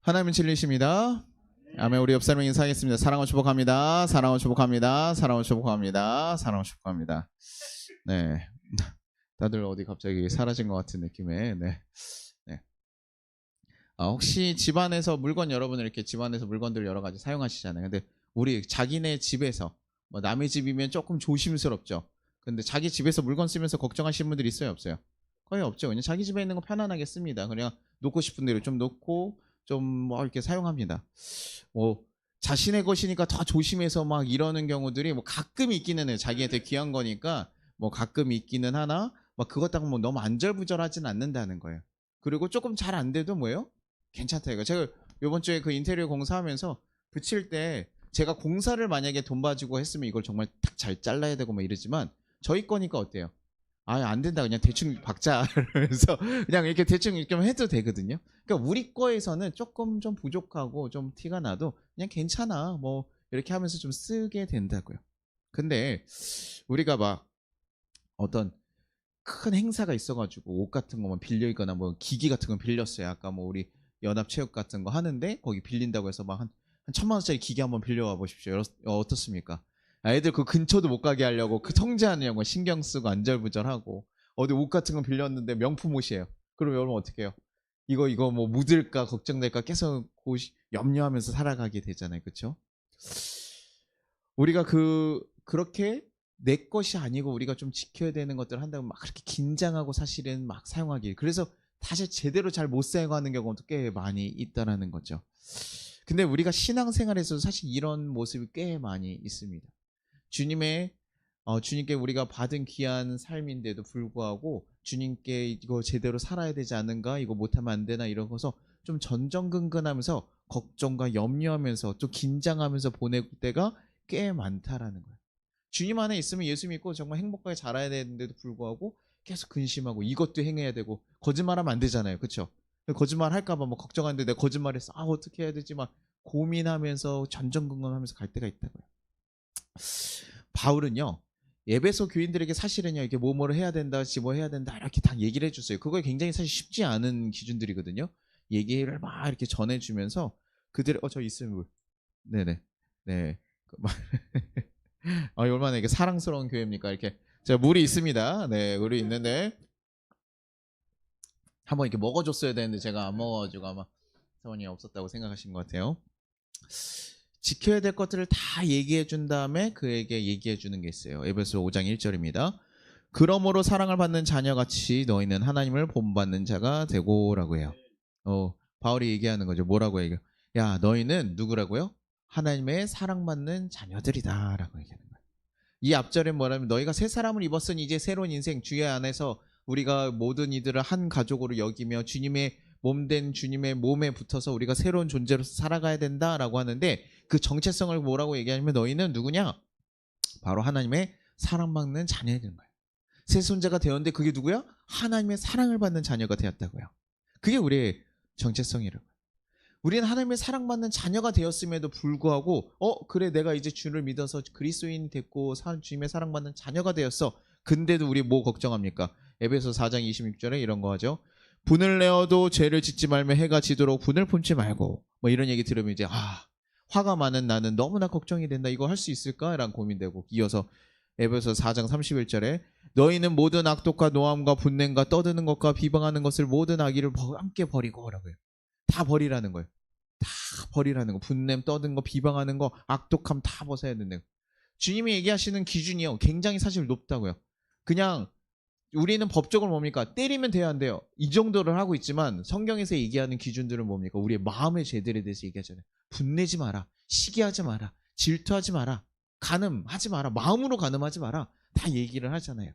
하나님은 진리십니다. 아멘. 우리 옆 사람 인사하겠습니다. 사랑을 축복합니다. 사랑을 축복합니다. 사랑을 축복합니다. 사랑을 축복합니다. 네, 다들 어디 갑자기 사라진 것 같은 느낌에. 네. 혹시 집안에서 물건 여러분 이렇게 집안에서 물건들 여러 가지 사용하시잖아요. 근데 우리 자기네 집에서 뭐 남의 집이면 조금 조심스럽죠. 근데 자기 집에서 물건 쓰면서 걱정하시는 분들이 있어요, 없어요? 거의 없죠. 그냥 자기 집에 있는 거 편안하게 씁니다. 그냥 놓고 싶은 대로 좀 놓고 좀 뭐 이렇게 사용합니다. 뭐 자신의 것이니까 더 조심해서 막 이러는 경우들이 뭐 가끔 있기는 해요. 자기한테 귀한 거니까 뭐 가끔 있기는 하나 막 그것다가 뭐 너무 안절부절하진 않는다는 거예요. 그리고 조금 잘 안 돼도 뭐예요? 괜찮다 이거. 제가 요번 주에 그 인테리어 공사하면서 붙일 때 제가 공사를 만약에 돈 봐주고 했으면 이걸 정말 딱 잘 잘라야 되고 뭐 이러지만 저희 거니까 어때요? 아, 안 된다. 그냥 대충 박자. 그래서 그냥 이렇게 대충 이렇게 해도 되거든요. 그러니까 우리 거에서는 조금 좀 부족하고 좀 티가 나도 그냥 괜찮아. 뭐 이렇게 하면서 좀 쓰게 된다고요. 근데 우리가 막 어떤 큰 행사가 있어가지고 옷 같은 거만 빌려 있거나 뭐 기기 같은 거 빌렸어요. 아까 뭐 우리 연합체육 같은 거 하는데 거기 빌린다고 해서 막 한 1,000만 원짜리 기기 한번 빌려와 보십시오. 어떻습니까? 애들 그 근처도 못 가게 하려고 그 통제하느냐고 신경 쓰고 안절부절하고 어디 옷 같은 거 빌렸는데 명품 옷이에요. 그럼 여러분 어떻게 해요? 이거 뭐 묻을까 걱정될까 계속 염려하면서 살아가게 되잖아요. 그렇죠? 우리가 그렇게 내 것이 아니고 우리가 좀 지켜야 되는 것들을 한다면 막 그렇게 긴장하고 사실은 막 사용하기. 그래서 사실 제대로 잘 못 사용하는 경우도 꽤 많이 있다라는 거죠. 근데 우리가 신앙생활에서도 사실 이런 모습이 꽤 많이 있습니다. 주님께 우리가 받은 귀한 삶인데도 불구하고 주님께 이거 제대로 살아야 되지 않은가, 이거 못하면 안 되나 이러고서 좀 전전긍긍하면서 걱정과 염려하면서 또 긴장하면서 보낼 때가 꽤 많다라는 거예요. 주님 안에 있으면 예수 믿고 정말 행복하게 자라야 되는데도 불구하고 계속 근심하고 이것도 행해야 되고 거짓말하면 안 되잖아요. 그렇죠? 거짓말 할까 봐 뭐 걱정하는데 내가 거짓말했어. 어떻게 해야 되지? 막 고민하면서 전전긍긍하면서 갈 때가 있다고요. 바울은요. 에베소 교인들에게 사실은요. 이게 뭐뭐를 해야 된다, 뭐 해야 된다 이렇게 다 얘기를 해줬어요. 그거 굉장히 사실 쉽지 않은 기준들이거든요. 얘기를 막 이렇게 전해주면서 그들의 저 있으면 물. 네네. 네. 얼마나 이게 사랑스러운 교회입니까? 이렇게 제가 물이 있습니다. 네, 물이 있는데 한번 이렇게 먹어줬어야 되는데 제가 안 먹어가지고 아마 사원이 없었다고 생각하신 것 같아요. 지켜야 될 것들을 다 얘기해 준 다음에 그에게 얘기해 주는 게 있어요. 에베소 5장 1절입니다. 그러므로 사랑을 받는 자녀같이 너희는 하나님을 본받는 자가 되고라고 해요. 바울이 얘기하는 거죠. 뭐라고 얘기해요? 야, 너희는 누구라고요? 하나님의 사랑받는 자녀들이다라고 얘기하는 거예요. 이 앞절에 뭐라면 너희가 새 사람을 입었으니 이제 새로운 인생 주의 안에서 우리가 모든 이들을 한 가족으로 여기며 주님의 몸된 주님의 몸에 붙어서 우리가 새로운 존재로서 살아가야 된다라고 하는데 그 정체성을 뭐라고 얘기하냐면 너희는 누구냐? 바로 하나님의 사랑받는 자녀인 거예요. 새 존재가 되었는데 그게 누구야? 하나님의 사랑을 받는 자녀가 되었다고요. 그게 우리의 정체성이라고요. 우리는 하나님의 사랑받는 자녀가 되었음에도 불구하고 그래 내가 이제 주를 믿어서 그리스도인이 됐고 주님의 사랑받는 자녀가 되었어. 근데도 우리 뭐 걱정합니까? 에베소 4장 26절에 이런 거 하죠. 분을 내어도 죄를 짓지 말며 해가 지도록 분을 품지 말고 뭐 이런 얘기 들으면 이제 화가 많은 나는 너무나 걱정이 된다. 이거 할 수 있을까? 라는 고민되고 이어서 에베소 4장 31절에 너희는 모든 악독과 노함과 분냄과 떠드는 것과 비방하는 것을 모든 악의를 함께 버리고 라고요. 다 버리라는 거예요. 다 버리라는 거. 분냄 떠든 거, 비방하는 거, 악독함 다 벗어야 된다고. 주님이 얘기하시는 기준이요. 굉장히 사실 높다고요. 그냥 우리는 법적으로 뭡니까? 때리면 돼야 안 돼요. 이 정도를 하고 있지만 성경에서 얘기하는 기준들은 뭡니까? 우리의 마음의 죄들에 대해서 얘기하잖아요. 분내지 마라. 시기하지 마라. 질투하지 마라. 간음하지 마라. 마음으로 간음하지 마라. 다 얘기를 하잖아요.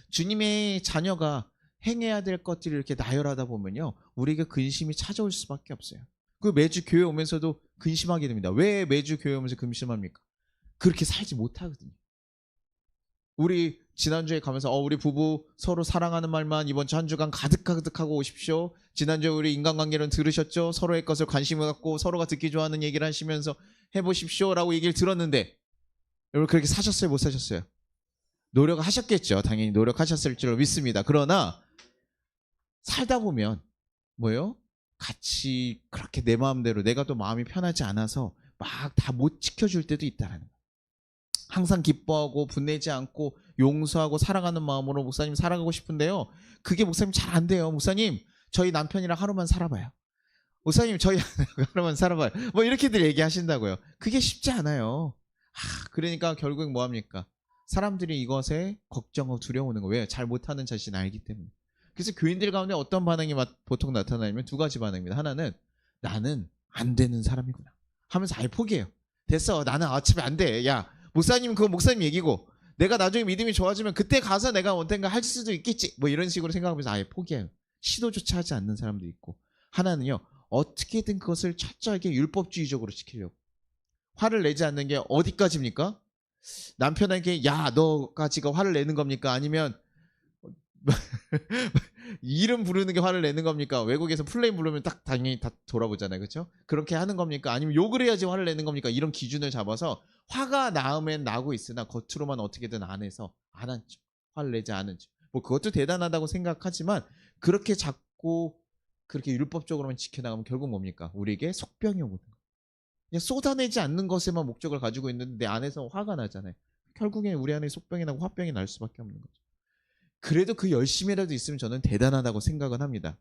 주님의 자녀가 행해야 될 것들을 이렇게 나열하다 보면요. 우리에게 근심이 찾아올 수밖에 없어요. 그 매주 교회 오면서도 근심하게 됩니다. 왜 매주 교회 오면서 근심합니까? 그렇게 살지 못하거든요. 우리 지난주에 가면서 우리 부부 서로 사랑하는 말만 이번 주 한 주간 가득하고 오십시오. 지난주에 우리 인간관계는 들으셨죠? 서로의 것을 관심을 갖고 서로가 듣기 좋아하는 얘기를 하시면서 해보십시오 라고 얘기를 들었는데 여러분 그렇게 사셨어요? 못 사셨어요? 노력하셨겠죠. 당연히 노력하셨을 줄로 믿습니다. 그러나 살다 보면 뭐예요? 같이 그렇게 내 마음대로 내가 또 마음이 편하지 않아서 막 다 못 지켜줄 때도 있다라는 거예요. 항상 기뻐하고 분내지 않고 용서하고 사랑하는 마음으로 목사님 살아가고 싶은데요. 그게 목사님 잘 안 돼요. 목사님 저희 남편이랑 하루만 살아봐요. 목사님 저희 하루만 살아봐요. 뭐 이렇게들 얘기하신다고요. 그게 쉽지 않아요. 그러니까 결국 뭐합니까? 사람들이 이것에 걱정하고 두려워하는 거예요. 왜? 잘 못하는 자신을 알기 때문에. 그래서 교인들 가운데 어떤 반응이 보통 나타나냐면 두 가지 반응입니다. 하나는 나는 안 되는 사람이구나 하면서 아예 포기해요. 됐어. 나는 어차피 안 돼. 야 목사님 그거 목사님 얘기고 내가 나중에 믿음이 좋아지면 그때 가서 내가 언젠가 할 수도 있겠지. 뭐 이런 식으로 생각하면서 아예 포기해요. 시도조차 하지 않는 사람도 있고 하나는요. 어떻게든 그것을 철저하게 율법주의적으로 지키려고 화를 내지 않는 게 어디까지입니까? 남편에게 야 너가 지금 화를 내는 겁니까? 아니면 이름 부르는 게 화를 내는 겁니까? 외국에서 플레임 부르면 딱 당연히 다 돌아보잖아요. 그렇죠? 그렇게 하는 겁니까? 아니면 욕을 해야지 화를 내는 겁니까? 이런 기준을 잡아서 화가 나면 나고 있으나 겉으로만 어떻게든 안 해서 안 한 척, 화를 내지 않은 척. 뭐 그것도 대단하다고 생각하지만 그렇게 자꾸 그렇게 율법적으로만 지켜나가면 결국 뭡니까? 우리에게 속병이 오는 거예요. 그냥 쏟아내지 않는 것에만 목적을 가지고 있는데 내 안에서 화가 나잖아요. 결국에 우리 안에 속병이 나고 화병이 날 수밖에 없는 거죠. 그래도 그 열심이라도 있으면 저는 대단하다고 생각은 합니다.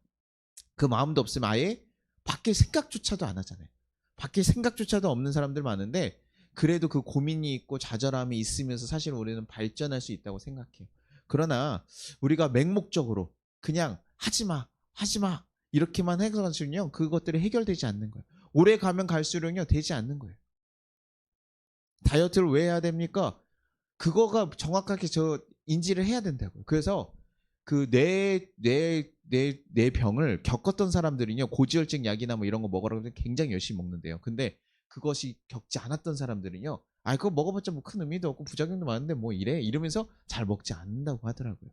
그 마음도 없으면 아예 밖에 생각조차도 안 하잖아요. 밖에 생각조차도 없는 사람들 많은데 그래도 그 고민이 있고 좌절함이 있으면서 사실 우리는 발전할 수 있다고 생각해요. 그러나 우리가 맹목적으로 그냥 하지마 하지마 이렇게만 해서는요 그것들이 해결되지 않는 거예요. 오래 가면 갈수록요 되지 않는 거예요. 다이어트를 왜 해야 됩니까? 그거가 정확하게 저 인지를 해야 된다고요. 그래서 그 내 병을 겪었던 사람들은요 고지혈증 약이나 뭐 이런 거 먹으라고 해서 굉장히 열심히 먹는데요. 근데 그것이 겪지 않았던 사람들은요 그거 먹어봤자 뭐 큰 의미도 없고 부작용도 많은데 뭐 이러면서 잘 먹지 않는다고 하더라고요.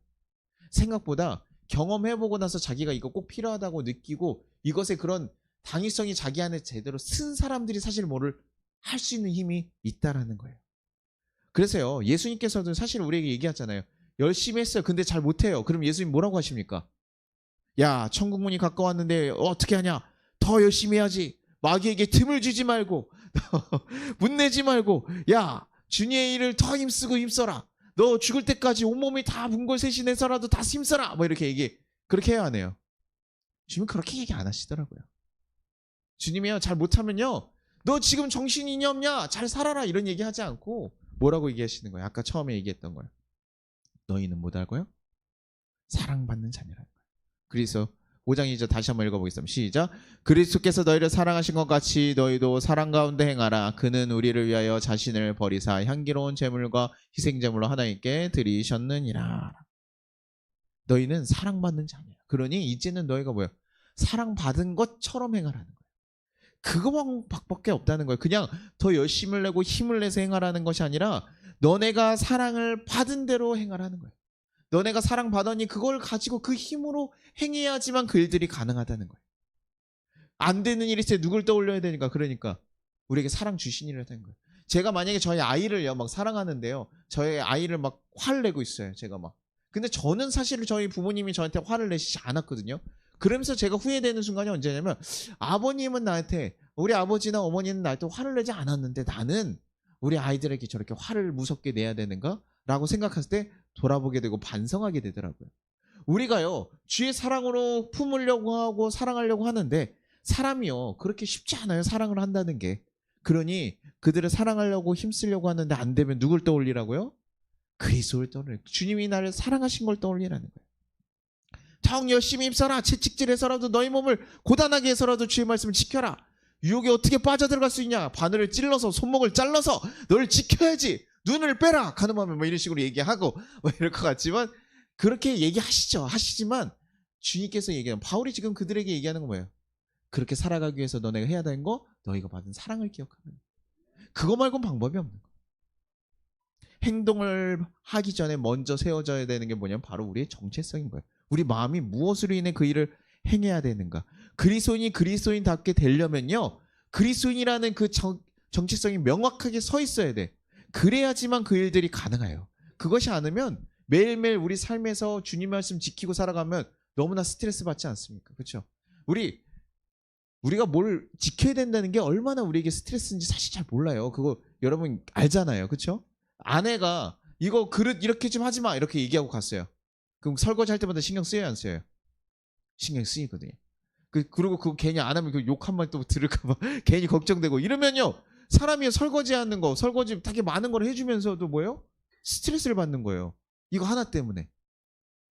생각보다 경험해보고 나서 자기가 이거 꼭 필요하다고 느끼고 이것의 그런 당위성이 자기 안에 제대로 쓴 사람들이 사실 뭐를 할 수 있는 힘이 있다라는 거예요. 그래서요 예수님께서도 사실 우리에게 얘기하잖아요. 열심히 했어요. 근데 잘 못해요. 그럼 예수님 뭐라고 하십니까? 야 천국문이 가까웠는데 어떻게 하냐? 더 열심히 해야지. 마귀에게 틈을 주지 말고 문내지 말고 야 주님의 일을 더 힘쓰고 힘써라. 너 죽을 때까지 온몸이 다 분골쇄신해서라도 다 힘써라. 뭐 이렇게 그렇게 해야 하네요. 주님 그렇게 얘기 안 하시더라고요. 주님이요 잘 못하면요 너 지금 정신이 없냐? 잘 살아라 이런 얘기 하지 않고 뭐라고 얘기하시는 거예요? 아까 처음에 얘기했던 거예요. 너희는 못 알고요? 사랑받는 자녀라는 거예요. 그래서 5장 2절 다시 한번 읽어보겠습니다. 시작. 그리스도께서 너희를 사랑하신 것 같이 너희도 사랑 가운데 행하라. 그는 우리를 위하여 자신을 버리사 향기로운 제물과 희생제물로 하나님께 드리셨느니라. 너희는 사랑받는 자녀야. 그러니 이제는 너희가 뭐야? 사랑받은 것처럼 행하라는 거예요. 그거밖에 없다는 거예요. 그냥 더 열심을 내고 힘을 내서 행하라는 것이 아니라 너네가 사랑을 받은 대로 행하라는 거예요. 너네가 사랑받았니 그걸 가지고 그 힘으로 행해야지만 그 일들이 가능하다는 거예요. 안 되는 일이 있을 때 누굴 떠올려야 되니까 그러니까 우리에게 사랑 주신이라는 거예요. 제가 만약에 저희 아이를요 막 사랑하는데요. 저희 아이를 막 화를 내고 있어요. 제가 막. 근데 저는 사실 저희 부모님이 저한테 화를 내시지 않았거든요. 그러면서 제가 후회되는 순간이 언제냐면 아버님은 나한테 우리 아버지나 어머니는 나한테 화를 내지 않았는데 나는 우리 아이들에게 저렇게 화를 무섭게 내야 되는가? 라고 생각했을 때 돌아보게 되고 반성하게 되더라고요. 우리가요 주의 사랑으로 품으려고 하고 사랑하려고 하는데 사람이요 그렇게 쉽지 않아요. 사랑을 한다는 게. 그러니 그들을 사랑하려고 힘쓰려고 하는데 안 되면 누굴 떠올리라고요? 그리스도를 떠올려요. 주님이 나를 사랑하신 걸 떠올리라는 거예요. 정 열심히 힘써라. 채찍질해서라도 너희 몸을 고단하게 해서라도 주의 말씀을 지켜라. 유혹에 어떻게 빠져들어갈 수 있냐? 바늘을 찔러서 손목을 잘라서 널 지켜야지. 눈을 빼라. 가늠하면 뭐 이런 식으로 얘기하고 뭐 이럴 것 같지만 그렇게 얘기하시죠. 하시지만 주님께서 얘기하는 바울이 지금 그들에게 얘기하는 건 뭐예요? 그렇게 살아가기 위해서 너네가 해야 되는 거 너희가 받은 사랑을 기억하는 그거 말고는 방법이 없는 거예요. 행동을 하기 전에 먼저 세워져야 되는 게 뭐냐면 바로 우리의 정체성인 거예요. 우리 마음이 무엇으로 인해 그 일을 행해야 되는가. 그리스도인이 그리스도인답게 되려면요. 그리스도인이라는 그 정체성이 명확하게 서 있어야 돼. 그래야지만 그 일들이 가능해요. 그것이 않으면 매일매일 우리 삶에서 주님 말씀 지키고 살아가면 너무나 스트레스 받지 않습니까? 그렇죠? 우리 우리가 뭘 지켜야 된다는 게 얼마나 우리에게 스트레스인지 사실 잘 몰라요. 그거 여러분 알잖아요. 그렇죠? 아내가 이거 그릇 이렇게 좀 하지 마 이렇게 얘기하고 갔어요. 그럼 설거지 할 때마다 신경 쓰여요 안 쓰여요? 신경 쓰이거든요. 그리고 그거 괜히 안 하면 그 욕 한 번 또 들을까 봐 괜히 걱정되고 이러면요. 사람이 설거지하는 거 설거지 되게 많은 걸 해주면서도 뭐예요? 스트레스를 받는 거예요. 이거 하나 때문에.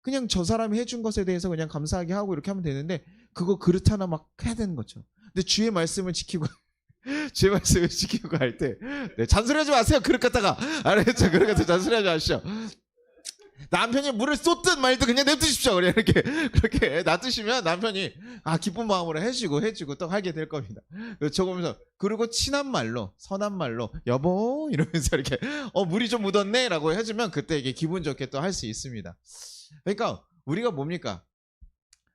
그냥 저 사람이 해준 것에 대해서 그냥 감사하게 하고 이렇게 하면 되는데 그거 그릇 하나 막 해야 되는 거죠. 근데 주의 말씀을 지키고 주의 말씀을 지키고 갈 때 잔소리하지 마세요. 그릇 갖다가 알았죠? 그릇 갖다 잔소리하지 마시오. 남편이 물을 쏟든 말든 그냥 냅두십시오. 이렇게 그렇게 놔두시면 남편이 기쁜 마음으로 해주고 또 하게 될 겁니다. 적으면서 그리고 친한 말로 선한 말로 여보 이러면서 이렇게 물이 좀 묻었네라고 해주면 그때 이게 기분 좋게 또 할 수 있습니다. 그러니까 우리가 뭡니까?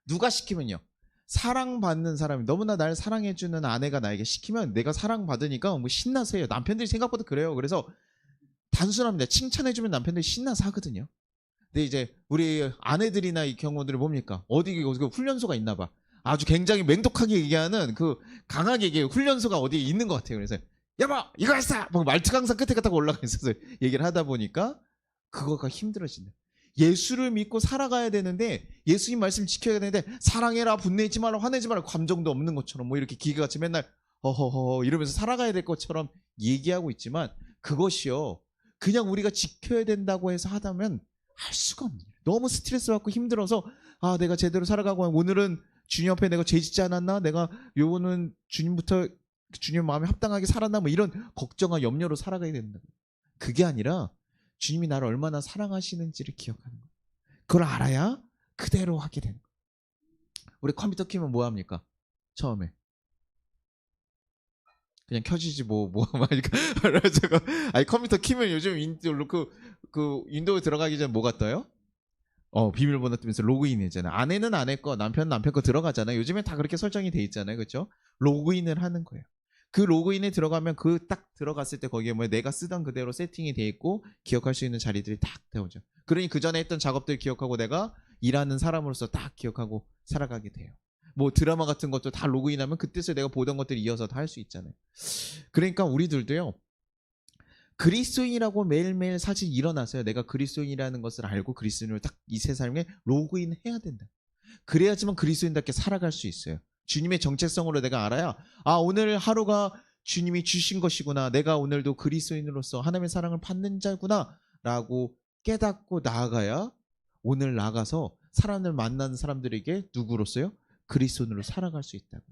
누가 시키면요. 사랑받는 사람이 너무나 날 사랑해주는 아내가 나에게 시키면 내가 사랑받으니까 뭐 신나세요. 남편들이 생각보다 그래요. 그래서 단순합니다. 칭찬해주면 남편들이 신나서 하거든요. 근데 이제 우리 아내들이나 이 경우들은 뭡니까? 어디 훈련소가 있나 봐. 아주 굉장히 맹독하게 얘기하는 그 강하게 얘기해요. 훈련소가 어디에 있는 것 같아요. 그래서 여보 이거 했어! 뭐 말투가 항상 끝에 갖다가 올라가 있어서 얘기를 하다 보니까 그거가 힘들어진다. 예수를 믿고 살아가야 되는데 예수님 말씀 지켜야 되는데 사랑해라 분내지 말라 화내지 말라 감정도 없는 것처럼 뭐 이렇게 기계같이 맨날 허허허 이러면서 살아가야 될 것처럼 얘기하고 있지만 그것이요. 그냥 우리가 지켜야 된다고 해서 하다면 할 수가 없네요. 너무 스트레스 받고 힘들어서 내가 제대로 살아가고 오늘은 주님 앞에 내가 죄 짓지 않았나? 내가 요거는 주님부터 주님 마음에 합당하게 살았나? 뭐 이런 걱정과 염려로 살아가야 된다. 그게 아니라 주님이 나를 얼마나 사랑하시는지를 기억하는 거예요. 그걸 알아야 그대로 하게 되는 거예요. 우리 컴퓨터 키면 뭐 합니까? 처음에 그냥 켜지지 뭐 아니 컴퓨터 키면 요즘 윈도우 들어가기 전에 뭐가 떠요? 비밀번호 뜨면서 로그인이잖아요. 아내는 아내 거, 남편은 남편 거 들어가잖아요. 요즘엔 다 그렇게 설정이 돼 있잖아요. 그렇죠? 로그인을 하는 거예요. 그 로그인에 들어가면 그 딱 들어갔을 때 거기에 뭐 내가 쓰던 그대로 세팅이 돼 있고 기억할 수 있는 자리들이 딱 나오죠. 그러니 그 전에 했던 작업들 기억하고 내가 일하는 사람으로서 딱 기억하고 살아가게 돼요. 뭐 드라마 같은 것도 다 로그인하면 그때서 내가 보던 것들을 이어서 다 할 수 있잖아요. 그러니까 우리들도요. 그리스도인이라고 매일매일 사실 일어나서요. 내가 그리스도인이라는 것을 알고 그리스도인으로 딱 이 세상에 로그인 해야 된다. 그래야지만 그리스도인답게 살아갈 수 있어요. 주님의 정체성으로 내가 알아야 오늘 하루가 주님이 주신 것이구나. 내가 오늘도 그리스도인으로서 하나님의 사랑을 받는 자구나 라고 깨닫고 나아가야 오늘 나가서 사람을 만나는 사람들에게 누구로서요? 그리스도인으로 살아갈 수 있다고.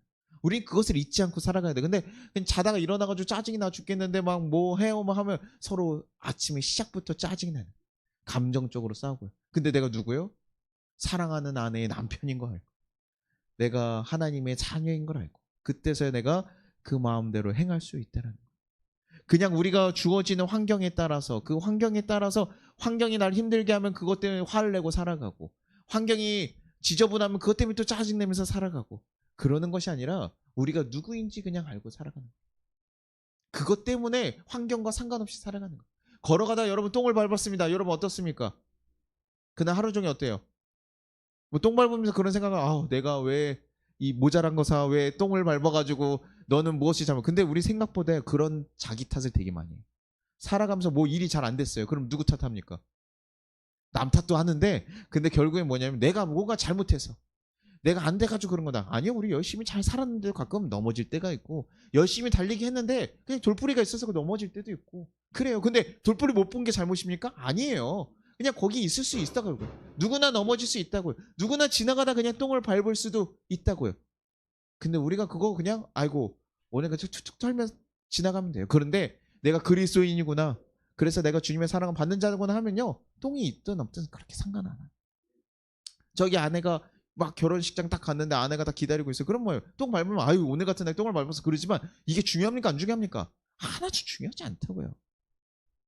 우린 그것을 잊지 않고 살아가야 돼. 근데 그냥 자다가 일어나가지고 짜증이 나 죽겠는데 막 뭐 해요 뭐 하면 서로 아침에 시작부터 짜증이 나는. 감정적으로 싸우고요. 근데 내가 누구요? 사랑하는 아내의 남편인 거 알고 내가 하나님의 자녀인 걸 알고 그때서야 내가 그 마음대로 행할 수 있다는 거예요. 그냥 우리가 주어지는 환경에 따라서 그 환경에 따라서 환경이 날 힘들게 하면 그것 때문에 화를 내고 살아가고 환경이 지저분하면 그것 때문에 또 짜증내면서 살아가고 그러는 것이 아니라 우리가 누구인지 그냥 알고 살아가는 거예요. 그것 때문에 환경과 상관없이 살아가는 거예요. 걸어가다 여러분 똥을 밟았습니다. 여러분 어떻습니까? 그날 하루 종일 어때요? 뭐 똥 밟으면서 그런 생각을 내가 왜 이 모자란 거 사 왜 똥을 밟아가지고 너는 무엇이 잘못 근데 우리 생각보다 그런 자기 탓을 되게 많이 해요. 살아가면서 뭐 일이 잘 안 됐어요. 그럼 누구 탓합니까? 남 탓도 하는데 근데 결국엔 뭐냐면 내가 뭐가 잘못해서 내가 안 돼가지고 그런 거다. 아니요 우리 열심히 잘 살았는데 가끔 넘어질 때가 있고 열심히 달리기 했는데 그냥 돌뿌리가 있어서 넘어질 때도 있고 그래요. 근데 돌뿌리 못 본 게 잘못입니까? 아니에요. 그냥 거기 있을 수 있다고요. 누구나 넘어질 수 있다고요. 누구나 지나가다 그냥 똥을 밟을 수도 있다고요. 근데 우리가 그거 그냥 오늘 툭툭 털면서 지나가면 돼요. 그런데 내가 그리스도인이구나. 그래서 내가 주님의 사랑을 받는 자구나 하면요. 똥이 있든 없든 그렇게 상관 안 해요. 저기 아내가 막 결혼식장 딱 갔는데 아내가 다 기다리고 있어요. 그럼 뭐예요? 똥 밟으면 오늘 같은 날 똥을 밟아서 그러지만 이게 중요합니까? 안 중요합니까? 하나도 중요하지 않다고요.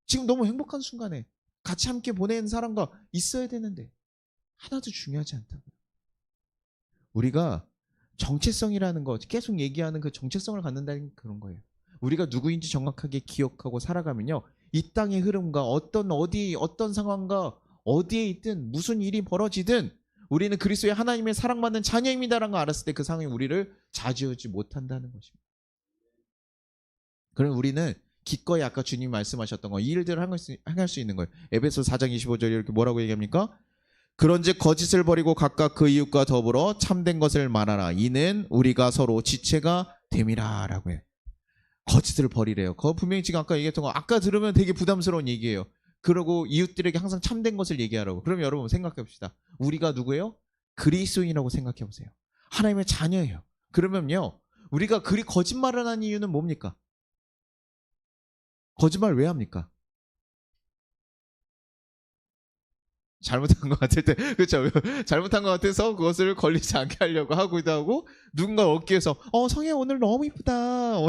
지금 너무 행복한 순간에 같이 함께 보내는 사람과 있어야 되는데 하나도 중요하지 않다고요. 우리가 정체성이라는 거 계속 얘기하는 그 정체성을 갖는다는 그런 거예요. 우리가 누구인지 정확하게 기억하고 살아가면요. 이 땅의 흐름과 어떤 상황과 어디에 있든 무슨 일이 벌어지든 우리는 그리스도의 하나님의 사랑받는 자녀입니다라는 걸 알았을 때 그 상황이 우리를 좌지우지 못한다는 것입니다. 그럼 우리는 기꺼이 아까 주님 말씀하셨던 거 이 일들을 행할 수 있는 거예요. 에베소 4장 25절에 이렇게 뭐라고 얘기합니까? 그런즉 거짓을 버리고 각각 그 이웃과 더불어 참된 것을 말하라. 이는 우리가 서로 지체가 됨이라 라고 해요. 거짓을 버리래요. 그거 분명히 지금 아까 얘기했던 거 아까 들으면 되게 부담스러운 얘기예요. 그러고 이웃들에게 항상 참된 것을 얘기하라고. 그럼 여러분 생각해 봅시다. 우리가 누구예요? 그리스도인이라고 생각해 보세요. 하나님의 자녀예요. 그러면요. 우리가 그리 거짓말을 하는 이유는 뭡니까? 거짓말 왜 합니까? 잘못한 것 같을 때, 그렇죠? 잘못한 것 같아서 그것을 걸리지 않게 하려고 하기도 하고, 누군가 얻기 위해서, 성혜 오늘 너무 이쁘다.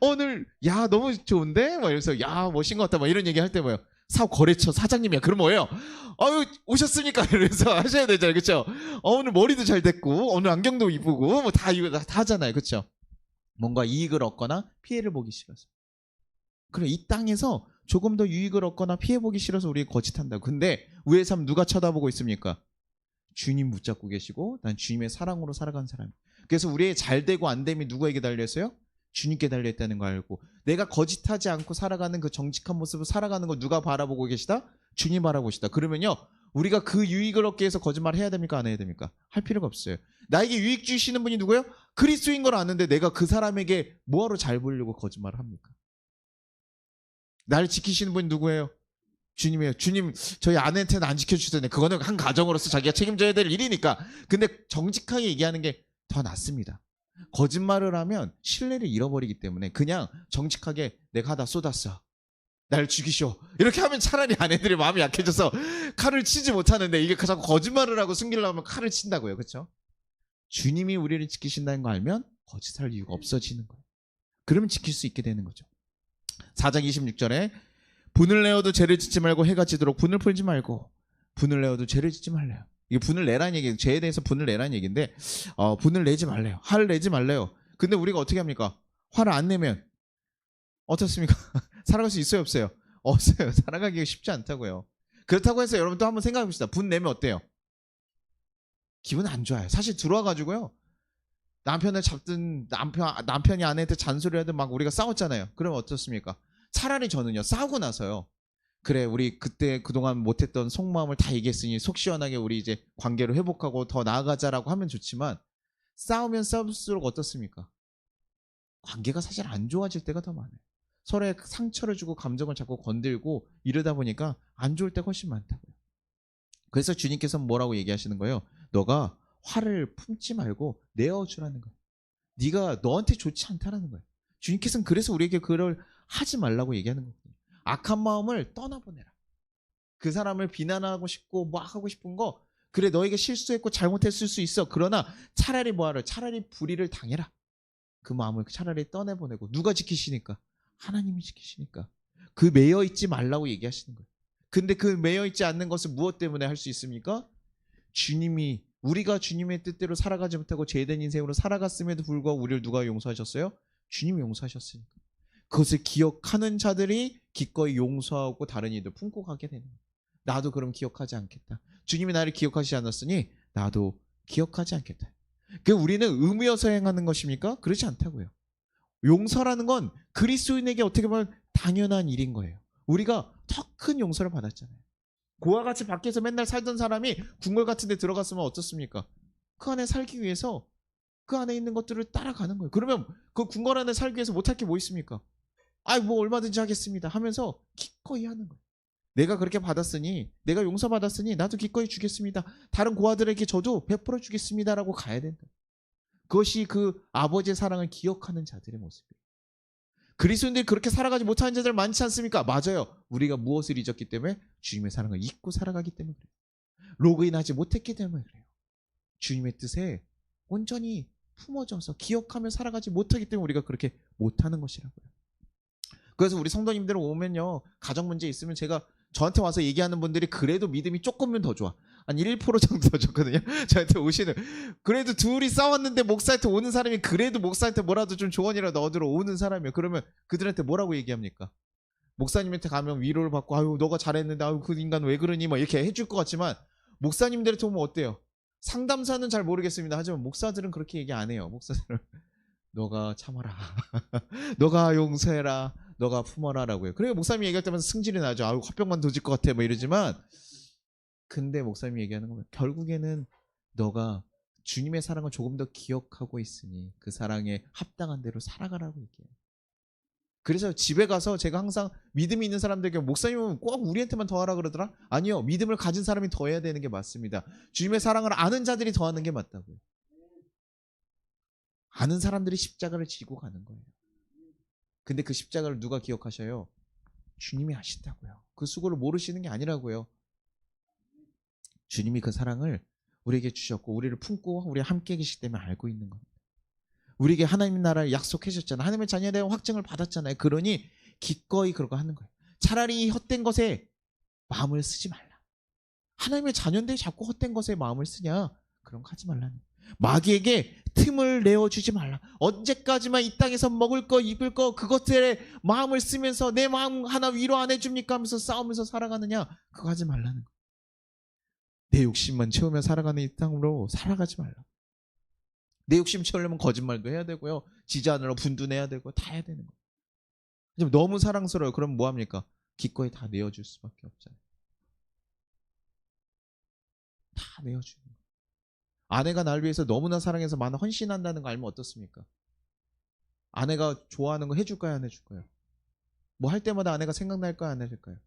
오늘, 야, 너무 좋은데? 막 이러면서, 야, 멋진 것 같다. 막 이런 얘기 할 때 뭐예요? 거래처 사장님이야. 그럼 뭐예요? 아유, 오셨으니까. 이러면서 하셔야 되잖아요. 그렇죠? 오늘 머리도 잘 됐고, 오늘 안경도 이쁘고, 뭐 이거 다 하잖아요. 그렇죠? 뭔가 이익을 얻거나 피해를 보기 싫어서. 그래, 이 땅에서 조금 더 유익을 얻거나 피해보기 싫어서 우리가 거짓한다고. 근데 우리의 삶 누가 쳐다보고 있습니까? 주님 붙잡고 계시고 난 주님의 사랑으로 살아간 사람. 그래서 우리의 잘되고 안됨이 누구에게 달려있어요? 주님께 달려있다는 거 알고, 내가 거짓하지 않고 살아가는 그 정직한 모습을 살아가는 거 누가 바라보고 계시다? 주님 바라보시다. 그러면요, 우리가 그 유익을 얻기 위해서 거짓말을 해야 됩니까? 안 해야 됩니까? 할 필요가 없어요. 나에게 유익 주시는 분이 누구예요? 그리스도인 걸 아는데 내가 그 사람에게 뭐하러 잘 보이려고 거짓말을 합니까? 나를 지키시는 분이 누구예요? 주님이에요. 주님, 저희 아내한테는 안 지켜주시던데 그거는 한 가정으로서 자기가 책임져야 될 일이니까. 근데 정직하게 얘기하는 게 더 낫습니다. 거짓말을 하면 신뢰를 잃어버리기 때문에 그냥 정직하게 내가 하다 쏟았어. 나를 죽이쇼. 이렇게 하면 차라리 아내들의 마음이 약해져서 칼을 치지 못하는데, 이게 자꾸 거짓말을 하고 숨기려고 하면 칼을 친다고요. 그렇죠? 주님이 우리를 지키신다는 거 알면 거짓할 이유가 없어지는 거예요. 그러면 지킬 수 있게 되는 거죠. 4장 26절에 분을 내어도 죄를 짓지 말고 해가 지도록 분을 풀지 말고, 분을 내어도 죄를 짓지 말래요. 이게 분을 내라는 얘기예요. 죄에 대해서 분을 내라는 얘기인데, 분을 내지 말래요. 화를 내지 말래요. 근데 우리가 어떻게 합니까? 화를 안 내면 어떻습니까? 살아갈 수 있어요, 없어요? 없어요. 살아가기가 쉽지 않다고요. 그렇다고 해서 여러분 또 한번 생각해 봅시다. 분 내면 어때요? 기분 안 좋아요. 사실 들어와가지고요, 남편을 잡든 남편이 아내한테 잔소리하든 막 우리가 싸웠잖아요. 그러면 어떻습니까? 차라리 저는요, 싸우고 나서요, 그래, 우리 그때 그동안 못했던 속마음을 다 얘기했으니 속 시원하게 우리 이제 관계를 회복하고 더 나아가자라고 하면 좋지만, 싸우면 싸울수록 어떻습니까? 관계가 사실 안 좋아질 때가 더 많아요. 서로의 상처를 주고 감정을 자꾸 건들고 이러다 보니까 안 좋을 때가 훨씬 많다고요. 그래서 주님께서 뭐라고 얘기하시는 거예요? 너가 화를 품지 말고 내어주라는 거예요. 네가 너한테 좋지 않다라는 거예요. 주님께서는 그래서 우리에게 그걸 하지 말라고 얘기하는 거거든요. 악한 마음을 떠나보내라. 그 사람을 비난하고 싶고 막 하고 싶은 거, 그래 너에게 실수했고 잘못했을 수 있어. 그러나 차라리 뭐하라? 차라리 불의를 당해라. 그 마음을 차라리 떠내보내고. 누가 지키시니까? 하나님이 지키시니까. 그 매여 있지 말라고 얘기하시는 거예요. 근데 그 매여 있지 않는 것을 무엇 때문에 할 수 있습니까? 우리가 주님의 뜻대로 살아가지 못하고 죄된 인생으로 살아갔음에도 불구하고 우리를 누가 용서하셨어요? 주님이 용서하셨으니까. 그것을 기억하는 자들이 기꺼이 용서하고 다른 이들 품고 가게 되는 거예요. 나도 그럼 기억하지 않겠다. 주님이 나를 기억하지 않았으니 나도 기억하지 않겠다. 우리는 의무여서 행하는 것입니까? 그렇지 않다고요. 용서라는 건 그리스도인에게 어떻게 보면 당연한 일인 거예요. 우리가 더 큰 용서를 받았잖아요. 그와 같이 밖에서 맨날 살던 사람이 궁궐 같은 데 들어갔으면 어떻습니까? 그 안에 살기 위해서 그 안에 있는 것들을 따라가는 거예요. 그러면 그 궁궐 안에 살기 위해서 못할 게 뭐 있습니까? 뭐 얼마든지 하겠습니다 하면서 기꺼이 하는 거예요. 내가 그렇게 받았으니, 내가 용서받았으니 나도 기꺼이 주겠습니다. 다른 고아들에게 저도 베풀어 주겠습니다라고 가야 된다. 그것이 그 아버지의 사랑을 기억하는 자들의 모습이에요. 그리스도인들이 그렇게 살아가지 못하는 자들 많지 않습니까? 맞아요. 우리가 무엇을 잊었기 때문에? 주님의 사랑을 잊고 살아가기 때문에 그래요. 로그인하지 못했기 때문에 그래요. 주님의 뜻에 온전히 품어져서 기억하며 살아가지 못하기 때문에 우리가 그렇게 못하는 것이라고요. 그래서 우리 성도님들 오면요, 가정 문제 있으면 저한테 와서 얘기하는 분들이 그래도 믿음이 조금은 더 좋아. 한 1% 정도 더 좋거든요. 저한테 오시는. 그래도 둘이 싸웠는데 목사한테 오는 사람이 그래도 목사한테 뭐라도 좀 조언이라도 얻으러 오는 사람이에요. 그러면 그들한테 뭐라고 얘기합니까? 목사님한테 가면 위로를 받고, 아유 너가 잘했는데, 아유 그 인간 왜 그러니 막 이렇게 해줄 것 같지만, 목사님들한테 오면 어때요? 상담사는 잘 모르겠습니다. 하지만 목사들은 그렇게 얘기 안 해요. 목사들은 너가 참아라. 너가 용서해라. 너가 품어라라고 해요. 그래요. 목사님이 얘기할 때마다 승질이 나죠. 아유, 화병만 도질 것 같아. 뭐 이러지만 근데 목사님이 얘기하는 건 결국에는 너가 주님의 사랑을 조금 더 기억하고 있으니 그 사랑에 합당한 대로 살아가라고 얘기해요. 그래서 집에 가서 제가 항상 믿음이 있는 사람들에게 목사님은 꼭 우리한테만 더하라 그러더라? 아니요. 믿음을 가진 사람이 더해야 되는 게 맞습니다. 주님의 사랑을 아는 자들이 더하는 게 맞다고요. 아는 사람들이 십자가를 지고 가는 거예요. 근데 그 십자가를 누가 기억하셔요? 주님이 하신다고요. 그 수고를 모르시는 게 아니라고요. 주님이 그 사랑을 우리에게 주셨고 우리를 품고 우리 함께 계시기 때문에 알고 있는 겁니다. 우리에게 하나님 나라를 약속해 주셨잖아요. 하나님의 자녀에 대한 확증을 받았잖아요. 그러니 기꺼이 그러고 하는 거예요. 차라리 이 헛된 것에 마음을 쓰지 말라. 하나님의 자녀인데 자꾸 헛된 것에 마음을 쓰냐? 그런 거 하지 말라는 거예요. 마귀에게 틈을 내어주지 말라. 언제까지만 이 땅에서 먹을 거 입을 거 그것들에 마음을 쓰면서 내 마음 하나 위로 안 해줍니까 하면서 싸우면서 살아가느냐? 그거 하지 말라는 거예요. 내 욕심만 채우며 살아가는 이 땅으로 살아가지 말라. 내 욕심 채우려면 거짓말도 해야 되고요. 지지하느라 분둔해야 되고 다 해야 되는 거예요. 너무 사랑스러워요. 그럼 뭐합니까? 기꺼이 다 내어줄 수밖에 없잖아요. 다 내어주는 거예요. 아내가 날 위해서 너무나 사랑해서 많은 헌신한다는 거 알면 어떻습니까? 아내가 좋아하는 거 해줄까요? 안 해줄까요? 뭐 할 때마다 아내가 생각날까요? 안 해줄까요?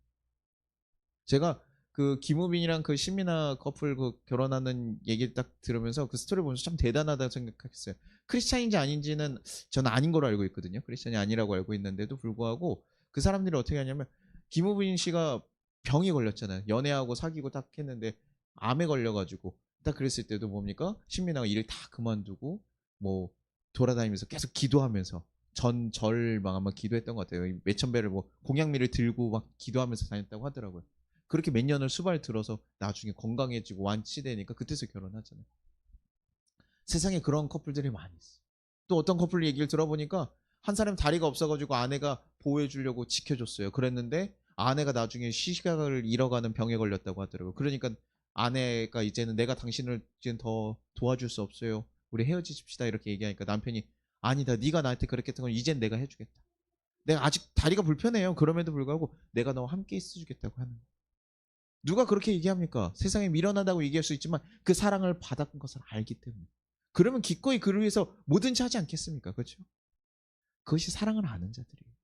제가 그 김우빈이랑 그 신민아 커플 그 결혼하는 얘기 딱 들으면서 그 스토리 보면서 참 대단하다고 생각했어요. 크리스찬인지 아닌지는 저는 아닌 걸로 알고 있거든요. 크리스찬이 아니라고 알고 있는데도 불구하고 그 사람들이 어떻게 하냐면 김우빈 씨가 병이 걸렸잖아요. 연애하고 사귀고 딱 했는데 암에 걸려가지고 딱 그랬을 때도 뭡니까? 신민아가 일을 다 그만두고 뭐 돌아다니면서 계속 기도하면서 전절 막 아마 기도했던 것 같아요. 몇천 배를 뭐 공양미를 들고 막 기도하면서 다녔다고 하더라고요. 그렇게 몇 년을 수발 들어서 나중에 건강해지고 완치되니까 그때서 결혼하잖아요. 세상에 그런 커플들이 많이 있어. 또 어떤 커플 얘기를 들어보니까 한 사람 다리가 없어가지고 아내가 보호해 주려고 지켜줬어요. 그랬는데 아내가 나중에 시각을 잃어가는 병에 걸렸다고 하더라고요. 그러니까 아내가 이제는 내가 당신을 이제는 더 도와줄 수 없어요. 우리 헤어지십시다 이렇게 얘기하니까 남편이 아니다. 네가 나한테 그렇게 했던 건 이젠 내가 해주겠다. 내가 아직 다리가 불편해요. 그럼에도 불구하고 내가 너와 함께 있어주겠다고 하는 거예요. 누가 그렇게 얘기합니까? 세상에 미련하다고 얘기할 수 있지만 그 사랑을 받았던 것을 알기 때문에. 그러면 기꺼이 그를 위해서 뭐든지 하지 않겠습니까? 그렇죠? 그것이 사랑을 아는 자들이에요.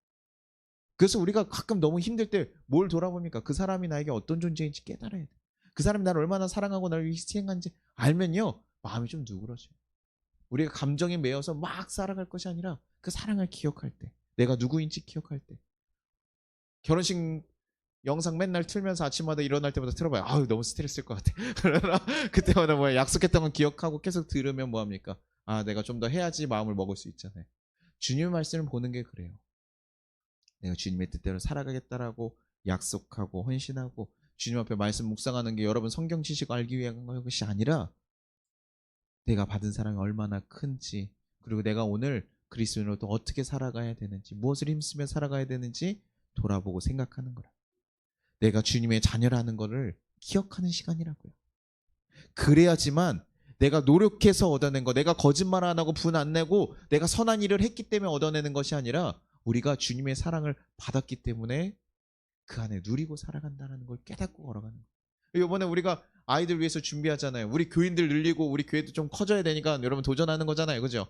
그래서 우리가 가끔 너무 힘들 때 뭘 돌아봅니까? 그 사람이 나에게 어떤 존재인지 깨달아야 돼. 그 사람이 나를 얼마나 사랑하고 나를 희생한지 알면요. 마음이 좀 누그러져요. 우리가 감정에 매여서 막 살아갈 것이 아니라 그 사랑을 기억할 때. 내가 누구인지 기억할 때. 결혼식 영상 맨날 틀면서 아침마다 일어날 때마다 틀어봐요. 아유 너무 스트레스일 것 같아. 그러나 그때마다 뭐 약속했던 건 기억하고 계속 들으면 뭐합니까? 아 내가 좀 더 해야지 마음을 먹을 수 있잖아요. 주님의 말씀을 보는 게 그래요. 내가 주님의 뜻대로 살아가겠다라고 약속하고 헌신하고 주님 앞에 말씀 묵상하는 게 여러분 성경 지식 알기 위한 것이 아니라 내가 받은 사랑이 얼마나 큰지 그리고 내가 오늘 그리스도인으로 또 어떻게 살아가야 되는지 무엇을 힘쓰며 살아가야 되는지 돌아보고 생각하는 거라. 내가 주님의 자녀라는 것을 기억하는 시간이라고요. 그래야지만 내가 노력해서 얻어낸 거, 내가 거짓말 안 하고 분 안 내고 내가 선한 일을 했기 때문에 얻어내는 것이 아니라 우리가 주님의 사랑을 받았기 때문에 그 안에 누리고 살아간다는 걸 깨닫고 걸어가는 거예요. 이번에 우리가 아이들 위해서 준비하잖아요. 우리 교인들 늘리고 우리 교회도 좀 커져야 되니까 여러분 도전하는 거잖아요. 그죠?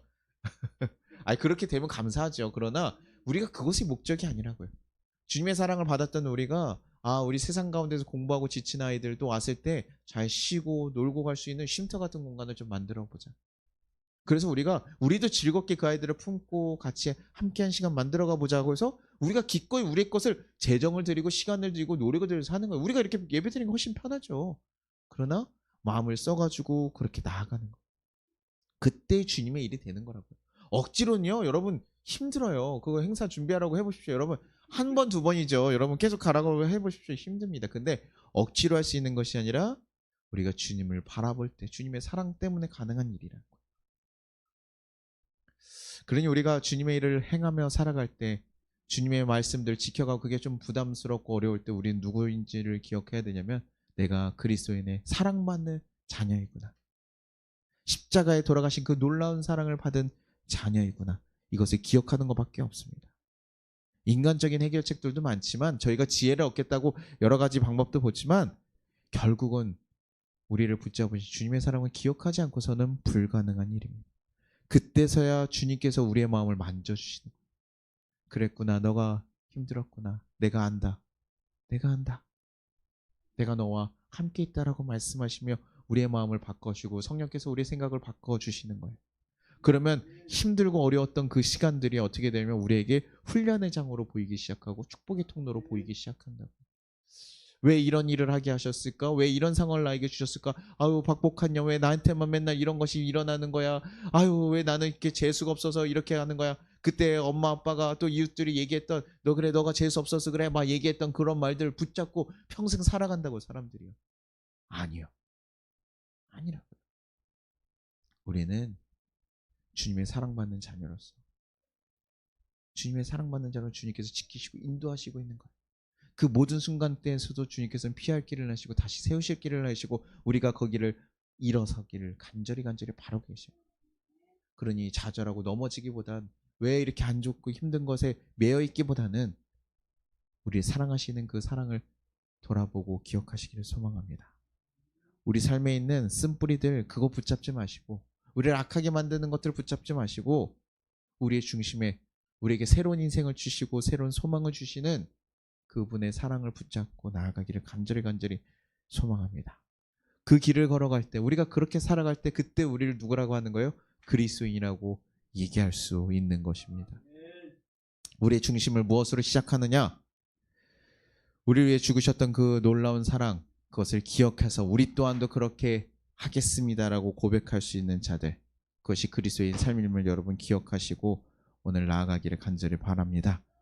아니 그렇게 되면 감사하죠. 그러나 우리가 그것이 목적이 아니라고요. 주님의 사랑을 받았던 우리가 우리 세상 가운데서 공부하고 지친 아이들도 왔을 때 잘 쉬고 놀고 갈 수 있는 쉼터 같은 공간을 좀 만들어 보자. 그래서 우리도 즐겁게 그 아이들을 품고 같이 함께한 시간 만들어가 보자고 해서 우리가 기꺼이 우리의 것을 재정을 들이고 시간을 들이고 노력을 들여서 하는 거예요. 우리가 이렇게 예배 드리는 게 훨씬 편하죠. 그러나 마음을 써가지고 그렇게 나아가는 거예요. 그때 주님의 일이 되는 거라고요. 억지로는요 여러분 힘들어요. 그거 행사 준비하라고 해보십시오. 여러분 한 번, 두 번이죠. 여러분 계속 가라고 해보십시오. 힘듭니다. 근데 억지로 할 수 있는 것이 아니라 우리가 주님을 바라볼 때 주님의 사랑 때문에 가능한 일이라는 거예요. 그러니 우리가 주님의 일을 행하며 살아갈 때 주님의 말씀들 지켜가고 그게 좀 부담스럽고 어려울 때 우리는 누구인지를 기억해야 되냐면 내가 그리스도인의 사랑받는 자녀이구나. 십자가에 돌아가신 그 놀라운 사랑을 받은 자녀이구나. 이것을 기억하는 것밖에 없습니다. 인간적인 해결책들도 많지만 저희가 지혜를 얻겠다고 여러 가지 방법도 보지만 결국은 우리를 붙잡으신 주님의 사랑을 기억하지 않고서는 불가능한 일입니다. 그때서야 주님께서 우리의 마음을 만져주시는 거예요. 그랬구나. 너가 힘들었구나. 내가 안다. 내가 안다. 내가 너와 함께 있다라고 말씀하시며 우리의 마음을 바꿔주고 성령께서 우리의 생각을 바꿔주시는 거예요. 그러면 힘들고 어려웠던 그 시간들이 어떻게 되면 우리에게 훈련의 장으로 보이기 시작하고 축복의 통로로 보이기 시작한다고. 왜 이런 일을 하게 하셨을까? 왜 이런 상황을 나에게 주셨을까? 아유, 박복한냐, 왜 나한테만 맨날 이런 것이 일어나는 거야? 아유, 왜 나는 이렇게 재수가 없어서 이렇게 하는 거야? 그때 엄마 아빠가 또 이웃들이 얘기했던 너 그래 너가 재수 없어서 그래 막 얘기했던 그런 말들 붙잡고 평생 살아간다고 사람들이요. 아니요. 아니라고요. 우리는 주님의 사랑받는 자녀로서 주님의 사랑받는 자로 주님께서 지키시고 인도하시고 있는 거예요. 그 모든 순간대에서도 주님께서는 피할 길을 하시고 다시 세우실 길을 하시고 우리가 거기를 일어서기를 간절히 바라고 계셔요. 그러니 좌절하고 넘어지기보단 왜 이렇게 안 좋고 힘든 것에 매여 있기보다는 우리 사랑하시는 그 사랑을 돌아보고 기억하시기를 소망합니다. 우리 삶에 있는 쓴뿌리들 그거 붙잡지 마시고 우리를 악하게 만드는 것들을 붙잡지 마시고 우리의 중심에 우리에게 새로운 인생을 주시고 새로운 소망을 주시는 그분의 사랑을 붙잡고 나아가기를 간절히 소망합니다. 그 길을 걸어갈 때 우리가 그렇게 살아갈 때 그때 우리를 누구라고 하는 거예요? 그리스도인이라고 얘기할 수 있는 것입니다. 우리의 중심을 무엇으로 시작하느냐? 우리를 위해 죽으셨던 그 놀라운 사랑 그것을 기억해서 우리 또한도 그렇게 하겠습니다라고 고백할 수 있는 자들 그것이 그리스도인 삶임을 여러분 기억하시고 오늘 나아가기를 간절히 바랍니다.